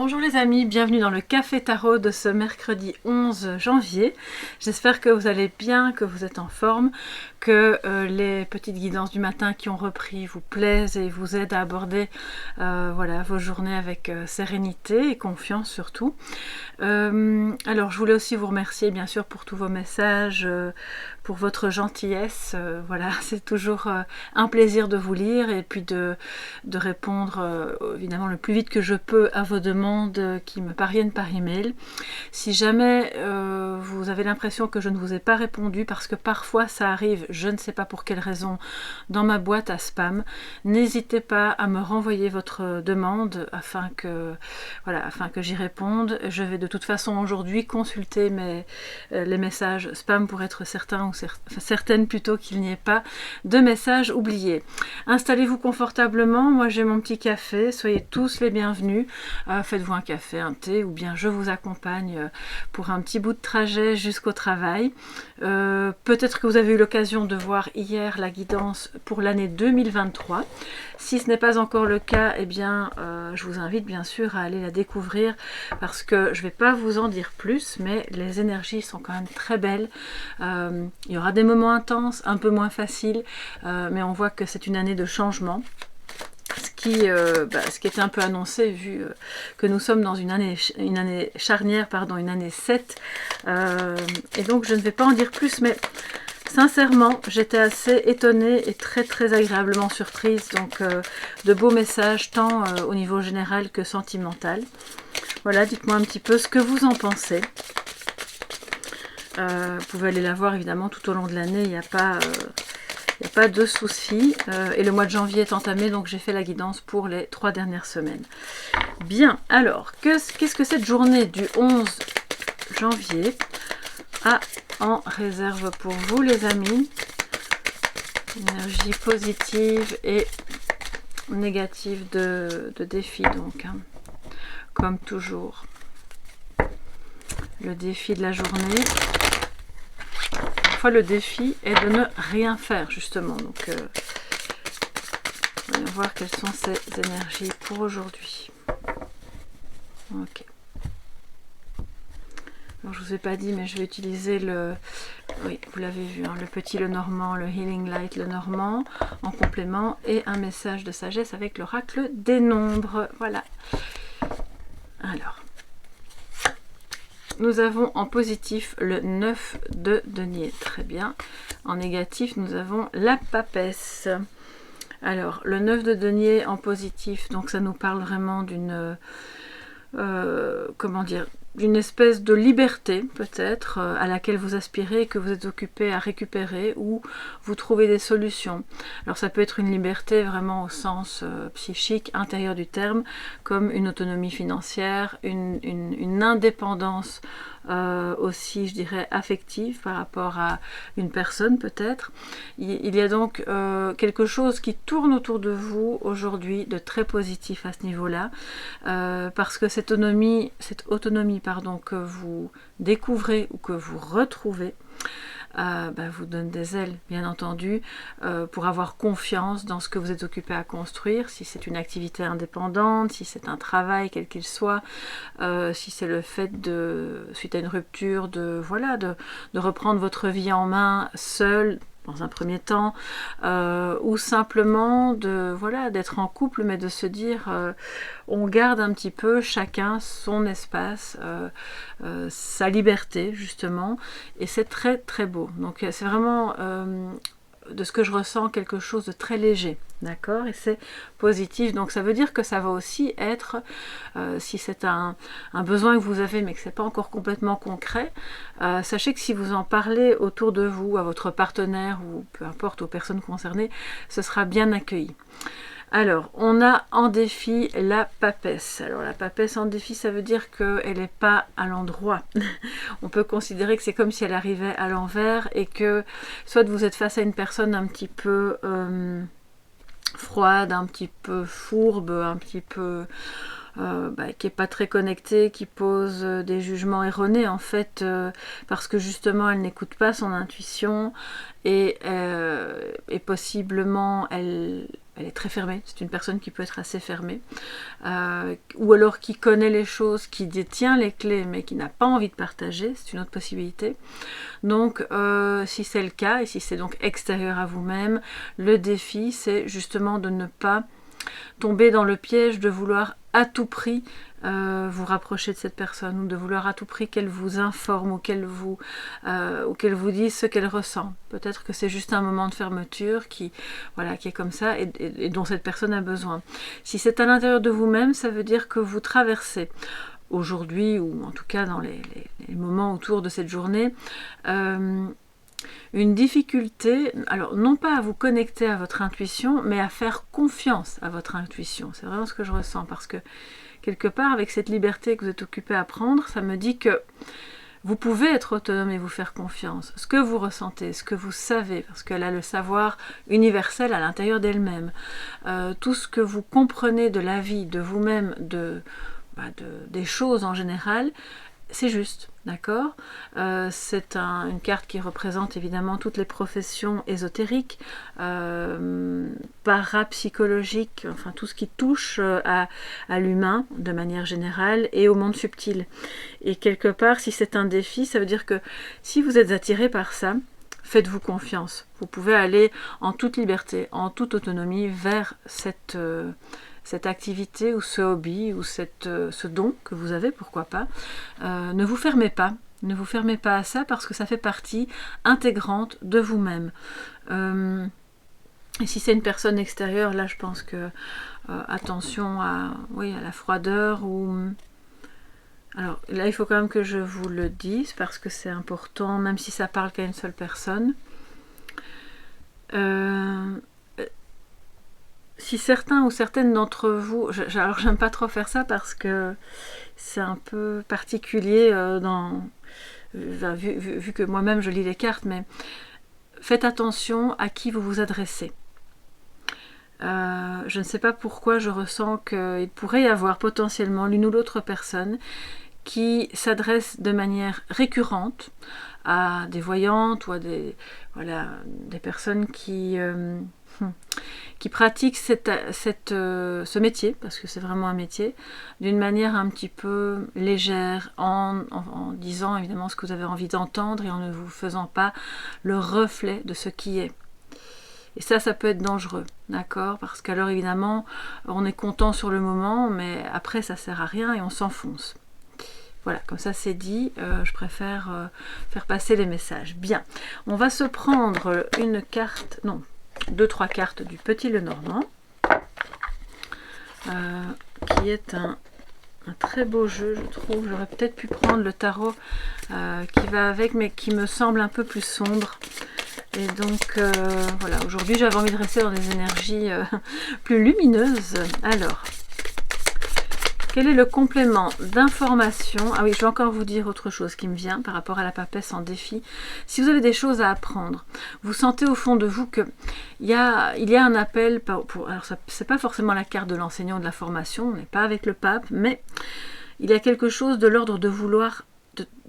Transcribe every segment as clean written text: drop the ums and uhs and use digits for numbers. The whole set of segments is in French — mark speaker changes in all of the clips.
Speaker 1: Bonjour les amis, bienvenue dans le Café Tarot de ce mercredi 11 janvier. J'espère que vous allez bien, que vous êtes en forme, que les petites guidances du matin qui ont repris vous plaisent et vous aident à aborder voilà, vos journées avec sérénité et confiance surtout. Alors je voulais aussi vous remercier bien sûr pour tous vos messages, pour votre gentillesse. Voilà, c'est toujours un plaisir de vous lire et puis de répondre évidemment le plus vite que je peux à vos demandes qui me parviennent par email. Si jamais vous avez l'impression que je ne vous ai pas répondu, parce que parfois ça arrive, je ne sais pas pour quelle raison, dans ma boîte à spam, n'hésitez pas à me renvoyer votre demande afin que j'y réponde. Je vais de toute façon aujourd'hui consulter les messages spam pour être certaine plutôt qu'il n'y ait pas de messages oubliés. Installez-vous confortablement, moi j'ai mon petit café, soyez tous les bienvenus. Faites-vous un café, un thé, ou bien je vous accompagne pour un petit bout de trajet jusqu'au travail. Peut-être que vous avez eu l'occasion de voir hier la guidance pour l'année 2023. Si ce n'est pas encore le cas, eh bien, je vous invite bien sûr à aller la découvrir parce que je ne vais pas vous en dire plus, mais les énergies sont quand même très belles. Il y aura des moments intenses, un peu moins faciles, mais on voit que c'est une année de changement. Ce qui était un peu annoncé vu que nous sommes dans une année charnière, une année 7. Et donc je ne vais pas en dire plus, mais sincèrement, j'étais assez étonnée et très très agréablement surprise. Donc de beaux messages, tant au niveau général que sentimental. Voilà, dites-moi un petit peu ce que vous en pensez. Vous pouvez aller la voir évidemment tout au long de l'année, il n'y a pas de souci. Et le mois de janvier est entamé, donc j'ai fait la guidance pour les 3 dernières semaines. Bien, alors, qu'est-ce que cette journée du 11 janvier a en réserve pour vous les amis? Énergie positive et négative de défi, donc, hein, comme toujours. Le défi de la journée. Parfois le défi est de ne rien faire justement. Donc voyons voir quelles sont ces énergies pour aujourd'hui. Ok. Alors je vous ai pas dit, mais je vais utiliser oui, vous l'avez vu, hein, le petit Lenormand, le Healing Light Lenormand en complément et un message de sagesse avec l'oracle des nombres. Voilà. Alors. Nous avons en positif le 9 de denier, très bien. En négatif, nous avons la papesse. Alors, le 9 de denier en positif, donc ça nous parle vraiment d'une... comment dire, d'une espèce de liberté peut-être à laquelle vous aspirez et que vous êtes occupé à récupérer ou vous trouvez des solutions. Alors ça peut être une liberté vraiment au sens psychique, intérieur du terme, comme une autonomie financière, une indépendance aussi, je dirais, affective par rapport à une personne peut-être. Il y a donc quelque chose qui tourne autour de vous aujourd'hui de très positif à ce niveau-là, parce que cette autonomie que vous découvrez ou que vous retrouvez vous donne des ailes, bien entendu, pour avoir confiance dans ce que vous êtes occupé à construire, si c'est une activité indépendante, si c'est un travail quel qu'il soit, si c'est le fait suite à une rupture, de reprendre votre vie en main seul, dans un premier temps, ou simplement d'être en couple, mais de se dire on garde un petit peu chacun son espace, sa liberté justement, et c'est très très beau. Donc c'est vraiment de ce que je ressens quelque chose de très léger, d'accord, et c'est positif. Donc ça veut dire que ça va aussi être, si c'est un besoin que vous avez mais que c'est pas encore complètement concret, sachez que si vous en parlez autour de vous, à votre partenaire ou peu importe aux personnes concernées, ce sera bien accueilli. Alors, on a en défi la papesse. Alors, la papesse en défi, ça veut dire qu'elle n'est pas à l'endroit. On peut considérer que c'est comme si elle arrivait à l'envers et que soit vous êtes face à une personne un petit peu froide, un petit peu fourbe, un petit peu... qui n'est pas très connectée, qui pose des jugements erronés en fait, parce que justement elle n'écoute pas son intuition et possiblement elle elle est très fermée, c'est une personne qui peut être assez fermée, ou alors qui connaît les choses, qui détient les clés, mais qui n'a pas envie de partager, c'est une autre possibilité. Donc, si c'est le cas, et si c'est donc extérieur à vous-même, le défi, c'est justement de ne pas tomber dans le piège de vouloir à tout prix vous rapprocher de cette personne, ou de vouloir à tout prix qu'elle vous informe, ou qu'elle vous dise ce qu'elle ressent. Peut-être que c'est juste un moment de fermeture qui est comme ça, et dont cette personne a besoin. Si c'est à l'intérieur de vous-même, ça veut dire que vous traversez aujourd'hui, ou en tout cas dans les moments autour de cette journée, une difficulté, alors non pas à vous connecter à votre intuition, mais à faire confiance à votre intuition. C'est vraiment ce que je ressens, parce que quelque part, avec cette liberté que vous êtes occupé à prendre, ça me dit que vous pouvez être autonome et vous faire confiance. Ce que vous ressentez, ce que vous savez, parce qu'elle a le savoir universel à l'intérieur d'elle-même. Tout ce que vous comprenez de la vie, de vous-même, des choses en général, c'est juste, d'accord? C'est une carte qui représente évidemment toutes les professions ésotériques, parapsychologiques, enfin tout ce qui touche à l'humain de manière générale et au monde subtil. Et quelque part, si c'est un défi, ça veut dire que si vous êtes attiré par ça, faites-vous confiance. Vous pouvez aller en toute liberté, en toute autonomie vers cette activité ou ce hobby ou ce don que vous avez, pourquoi pas. Ne vous fermez pas. Ne vous fermez pas à ça, parce que ça fait partie intégrante de vous-même. Et si c'est une personne extérieure, là je pense que attention à la froideur ou... Alors là il faut quand même que je vous le dise, parce que c'est important, même si ça parle qu'à une seule personne. Si certains ou certaines d'entre vous, alors j'aime pas trop faire ça parce que c'est un peu particulier vu que moi-même je lis les cartes, mais faites attention à qui vous vous adressez. Je ne sais pas pourquoi je ressens qu'il pourrait y avoir potentiellement l'une ou l'autre personne qui s'adresse de manière récurrente à des voyantes ou à des personnes qui pratiquent ce métier, parce que c'est vraiment un métier, d'une manière un petit peu légère, en disant évidemment ce que vous avez envie d'entendre et en ne vous faisant pas le reflet de ce qui est. Et ça peut être dangereux, d'accord? Parce qu'alors évidemment, on est content sur le moment, mais après ça sert à rien et on s'enfonce. Voilà, comme ça c'est dit, je préfère faire passer les messages. Bien, on va se prendre une carte, non, 2-3 cartes du Petit Lenormand, qui est un très beau jeu, je trouve. J'aurais peut-être pu prendre le tarot qui va avec, mais qui me semble un peu plus sombre. Et donc, voilà, aujourd'hui j'avais envie de rester dans des énergies plus lumineuses. Alors, quel est le complément d'information? Ah oui, je vais encore vous dire autre chose qui me vient par rapport à la papesse en défi. Si vous avez des choses à apprendre, vous sentez au fond de vous qu'il y a un appel, alors c'est pas forcément la carte de l'enseignant ou de la formation, on n'est pas avec le pape, mais il y a quelque chose de l'ordre de vouloir,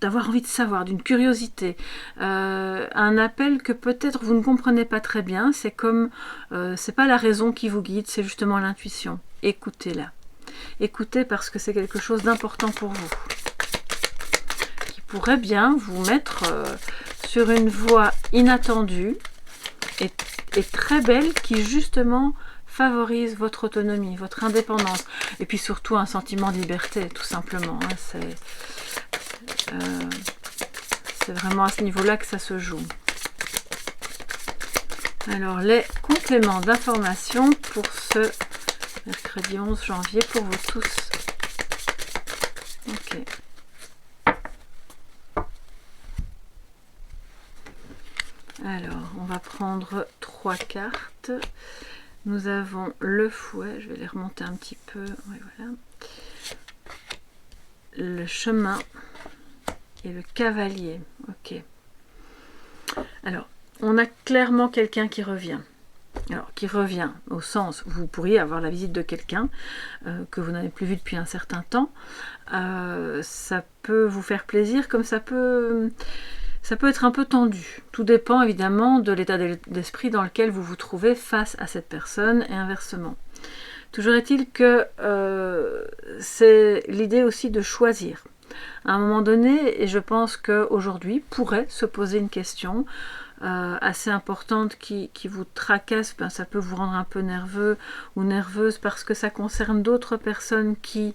Speaker 1: d'avoir envie de savoir, d'une curiosité, un appel que peut-être vous ne comprenez pas très bien, c'est comme, c'est pas la raison qui vous guide, c'est justement l'intuition. Écoutez-la. Écoutez, parce que c'est quelque chose d'important pour vous, qui pourrait bien vous mettre sur une voie inattendue et très belle, qui justement favorise votre autonomie, votre indépendance, et puis surtout un sentiment de liberté, tout simplement. Hein, c'est vraiment à ce niveau-là que ça se joue. Alors, les compléments d'information pour ce mercredi 11 janvier pour vous tous. Ok. Alors, on va prendre 3 cartes. Nous avons le fouet, je vais les remonter un petit peu. Oui, voilà. Le chemin et le cavalier. Ok. Alors, on a clairement quelqu'un qui revient. Alors, qui revient au sens, vous pourriez avoir la visite de quelqu'un que vous n'avez plus vu depuis un certain temps. Ça peut vous faire plaisir, comme ça peut Ça peut être un peu tendu. Tout dépend évidemment de l'état d'esprit dans lequel vous vous trouvez face à cette personne et inversement. Toujours est-il que c'est l'idée aussi de choisir. À un moment donné, et je pense qu'aujourd'hui, pourrait se poser une question assez importante qui vous tracasse, ben, ça peut vous rendre un peu nerveux ou nerveuse parce que ça concerne d'autres personnes qui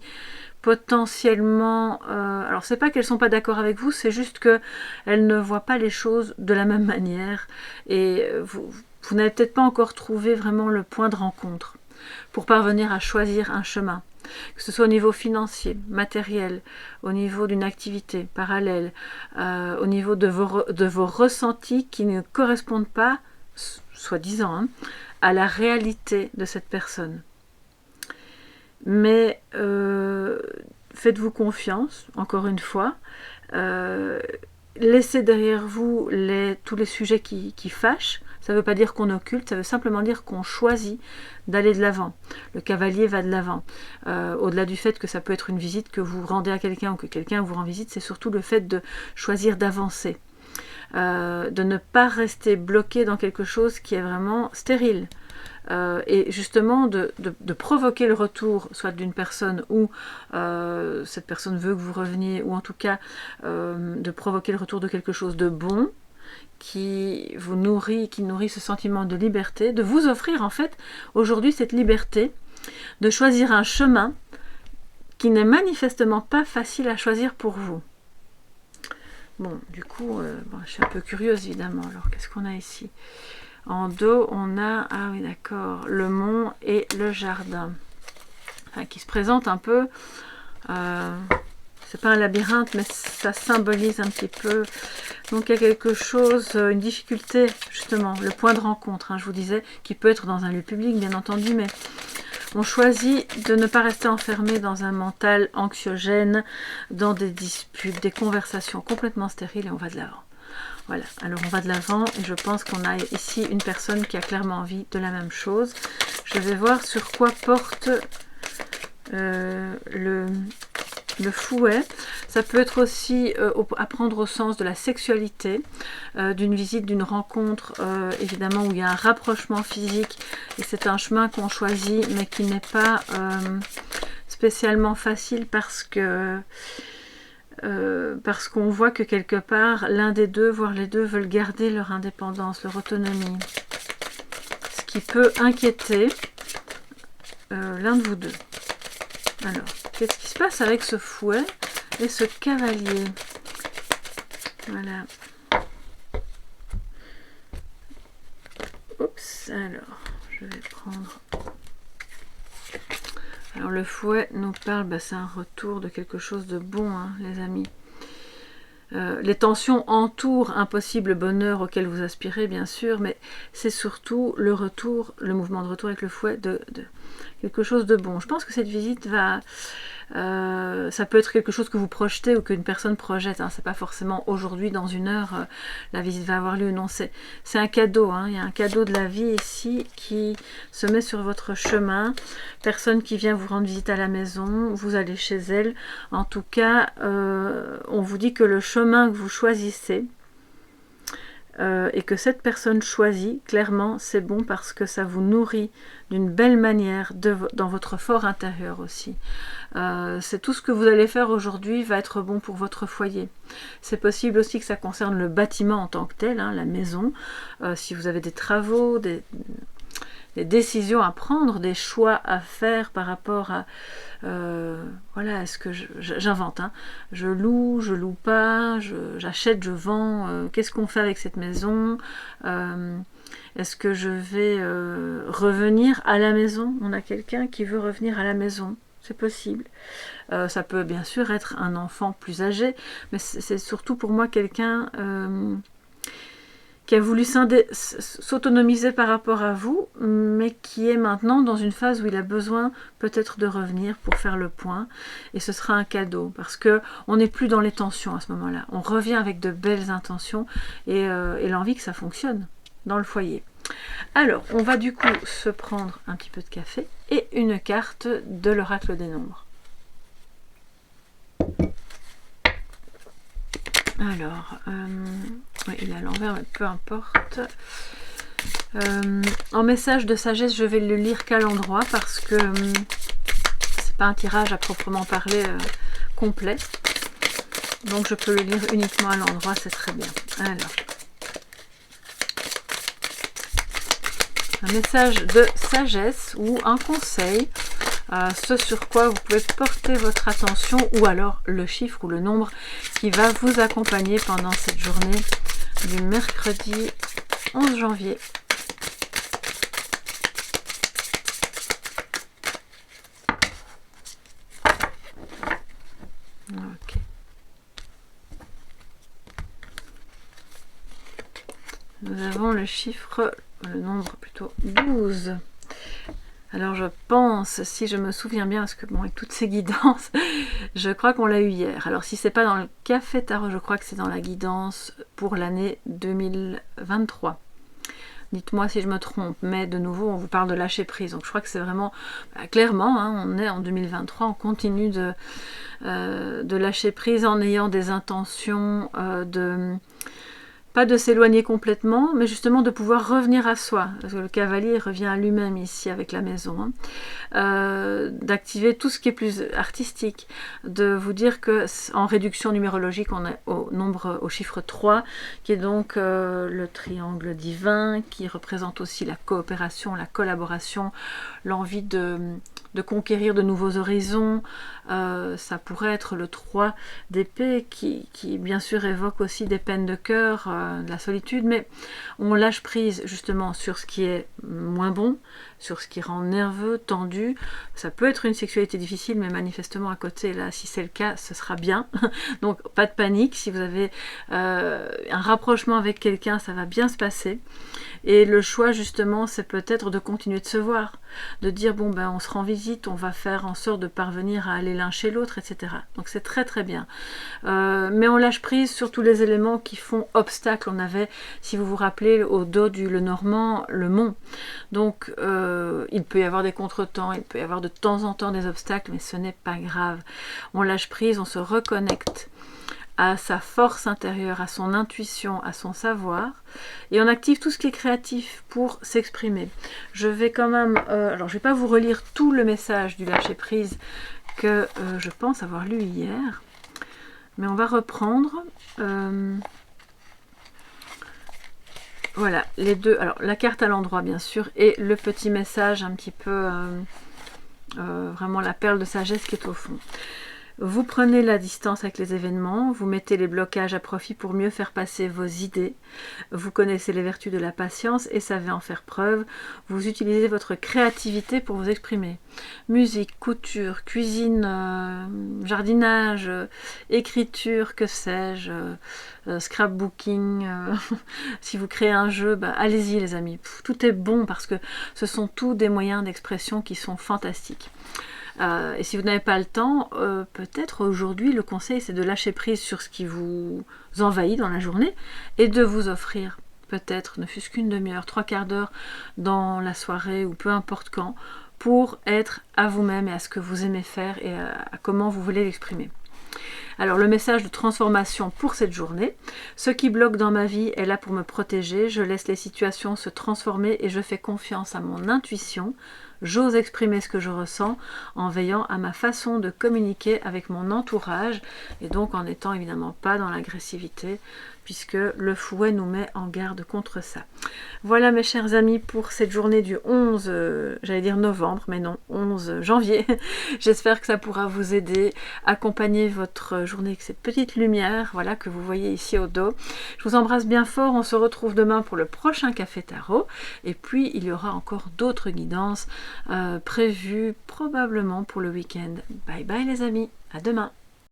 Speaker 1: potentiellement, alors c'est pas qu'elles sont pas d'accord avec vous, c'est juste qu'elles ne voient pas les choses de la même manière et vous n'avez peut-être pas encore trouvé vraiment le point de rencontre pour parvenir à choisir un chemin, que ce soit au niveau financier, matériel, au niveau d'une activité parallèle, au niveau de vos ressentis qui ne correspondent pas, soi-disant, hein, à la réalité de cette personne. Mais faites-vous confiance, encore une fois. Laissez derrière vous tous les sujets qui fâchent. Ça ne veut pas dire qu'on occulte, ça veut simplement dire qu'on choisit d'aller de l'avant. Le cavalier va de l'avant. Au-delà du fait que ça peut être une visite que vous rendez à quelqu'un ou que quelqu'un vous rend visite, c'est surtout le fait de choisir d'avancer. De ne pas rester bloqué dans quelque chose qui est vraiment stérile. Et justement de provoquer le retour soit d'une personne ou cette personne veut que vous reveniez, ou en tout cas de provoquer le retour de quelque chose de bon qui vous nourrit, qui nourrit ce sentiment de liberté, de vous offrir en fait aujourd'hui cette liberté de choisir un chemin qui n'est manifestement pas facile à choisir pour vous. Bon, du coup, je suis un peu curieuse évidemment. Alors, qu'est-ce qu'on a ici ? En dos, on a, ah oui d'accord, le mont et le jardin. Enfin, qui se présente un peu, c'est pas un labyrinthe, mais ça symbolise un petit peu. Donc il y a quelque chose, une difficulté, justement, le point de rencontre, hein, je vous disais, qui peut être dans un lieu public, bien entendu, mais on choisit de ne pas rester enfermé dans un mental anxiogène, dans des disputes, des conversations complètement stériles, et on va de l'avant. Voilà, alors on va de l'avant et je pense qu'on a ici une personne qui a clairement envie de la même chose. Je vais voir sur quoi porte le fouet. Ça peut être aussi à prendre au sens de la sexualité, d'une visite, d'une rencontre, évidemment où il y a un rapprochement physique et c'est un chemin qu'on choisit mais qui n'est pas spécialement facile parce qu'on voit que quelque part l'un des deux, voire les deux, veulent garder leur indépendance, leur autonomie. Ce qui peut inquiéter l'un de vous deux. Alors, qu'est-ce qui se passe avec ce fouet et ce cavalier? Voilà. Oups, alors, je vais prendre... Alors le fouet nous parle, c'est un retour de quelque chose de bon, hein, les amis. Les tensions entourent un possible bonheur auquel vous aspirez, bien sûr, mais c'est surtout le retour, le mouvement de retour avec le fouet de quelque chose de bon. Je pense que cette visite va... ça peut être quelque chose que vous projetez ou qu'une personne projette, hein. C'est pas forcément aujourd'hui, dans une heure, la visite va avoir lieu. Non, c'est un cadeau, hein. Il y a un cadeau de la vie ici qui se met sur votre chemin. Personne qui vient vous rendre visite à la maison, vous allez chez elle. En tout cas, on vous dit que le chemin que vous choisissez et que cette personne choisit, clairement, c'est bon parce que ça vous nourrit d'une belle manière dans votre fort intérieur aussi. C'est tout ce que vous allez faire aujourd'hui va être bon pour votre foyer. C'est possible aussi que ça concerne le bâtiment en tant que tel, hein, la maison. Si vous avez des travaux, des décisions à prendre, des choix à faire par rapport à... voilà, est-ce que j'invente, hein, je loue pas, j'achète, je vends, qu'est-ce qu'on fait avec cette maison, est-ce que je vais revenir à la maison? On a quelqu'un qui veut revenir à la maison, c'est possible. Ça peut bien sûr être un enfant plus âgé, mais c'est surtout pour moi quelqu'un... qui a voulu s'autonomiser par rapport à vous, mais qui est maintenant dans une phase où il a besoin peut-être de revenir pour faire le point, et ce sera un cadeau, parce que on n'est plus dans les tensions à ce moment-là, on revient avec de belles intentions, et l'envie que ça fonctionne dans le foyer. Alors, on va du coup se prendre un petit peu de café, et une carte de l'oracle des nombres. Alors, oui, il est à l'envers, mais peu importe. En message de sagesse, je vais le lire qu'à l'endroit parce que c'est pas un tirage à proprement parler complet. Donc je peux le lire uniquement à l'endroit, c'est très bien. Alors, un message de sagesse ou un conseil, ce sur quoi vous pouvez porter votre attention, ou alors le chiffre ou le nombre qui va vous accompagner pendant cette journée du mercredi 11 janvier. Ok. Nous avons le chiffre, le nombre plutôt 12. Alors je pense, si je me souviens bien, parce que bon, avec toutes ces guidances, je crois qu'on l'a eu hier. Alors si c'est pas dans le Café Tarot, je crois que c'est dans la guidance pour l'année 2023. Dites-moi si je me trompe, mais de nouveau, on vous parle de lâcher prise. Donc je crois que c'est vraiment, clairement, hein, on est en 2023, on continue de lâcher prise en ayant des intentions pas de s'éloigner complètement, mais justement de pouvoir revenir à soi, parce que le cavalier revient à lui-même ici avec la maison, hein. D'activer tout ce qui est plus artistique, de vous dire que en réduction numérologique, on est au chiffre 3, qui est donc le triangle divin, qui représente aussi la coopération, la collaboration, l'envie de conquérir de nouveaux horizons. Ça pourrait être le 3 d'épée qui bien sûr évoque aussi des peines de cœur, de la solitude, mais on lâche prise justement sur ce qui est moins bon, sur ce qui rend nerveux, tendu. Ça peut être une sexualité difficile, mais manifestement à côté, là, si c'est le cas, ce sera bien. Donc pas de panique, si vous avez un rapprochement avec quelqu'un, ça va bien se passer. Et le choix justement, c'est peut-être de continuer de se voir, de dire bon ben on se rend visite, on va faire en sorte de parvenir à aller l'un chez l'autre, etc. Donc c'est très très bien. Mais on lâche prise sur tous les éléments qui font obstacle. On avait, si vous vous rappelez, au dos du Lenormand, le mont. Donc il peut y avoir des contretemps, il peut y avoir de temps en temps des obstacles, mais ce n'est pas grave. On lâche prise, on se reconnecte à sa force intérieure, à son intuition, à son savoir, et on active tout ce qui est créatif pour s'exprimer. Je vais quand même, alors je ne vais pas vous relire tout le message du lâcher prise que je pense avoir lu hier, mais on va reprendre. Voilà, les deux, alors la carte à l'endroit bien sûr, et le petit message un petit peu, vraiment la perle de sagesse qui est au fond. Vous prenez la distance avec les événements, vous mettez les blocages à profit pour mieux faire passer vos idées, vous connaissez les vertus de la patience et savez en faire preuve, vous utilisez votre créativité pour vous exprimer. Musique, couture, cuisine, jardinage, écriture, que sais-je, scrapbooking, si vous créez un jeu, bah, allez-y les amis, tout est bon parce que ce sont tous des moyens d'expression qui sont fantastiques. Et si vous n'avez pas le temps, peut-être aujourd'hui le conseil c'est de lâcher prise sur ce qui vous envahit dans la journée et de vous offrir peut-être ne fût-ce qu'une demi-heure, 3/4 d'heure dans la soirée ou peu importe quand pour être à vous-même et à ce que vous aimez faire et à comment vous voulez l'exprimer. Alors le message de transformation pour cette journée, ce qui bloque dans ma vie est là pour me protéger, je laisse les situations se transformer et je fais confiance à mon intuition, j'ose exprimer ce que je ressens en veillant à ma façon de communiquer avec mon entourage et donc en n'étant évidemment pas dans l'agressivité puisque le fouet nous met en garde contre ça. Voilà mes chers amis pour cette journée du 11, j'allais dire novembre, mais non, 11 janvier. J'espère que ça pourra vous aider, accompagner votre journée avec cette petite lumière, voilà, que vous voyez ici au dos. Je vous embrasse bien fort, on se retrouve demain pour le prochain Café Tarot, et puis il y aura encore d'autres guidances prévues probablement pour le week-end. Bye bye les amis, à demain.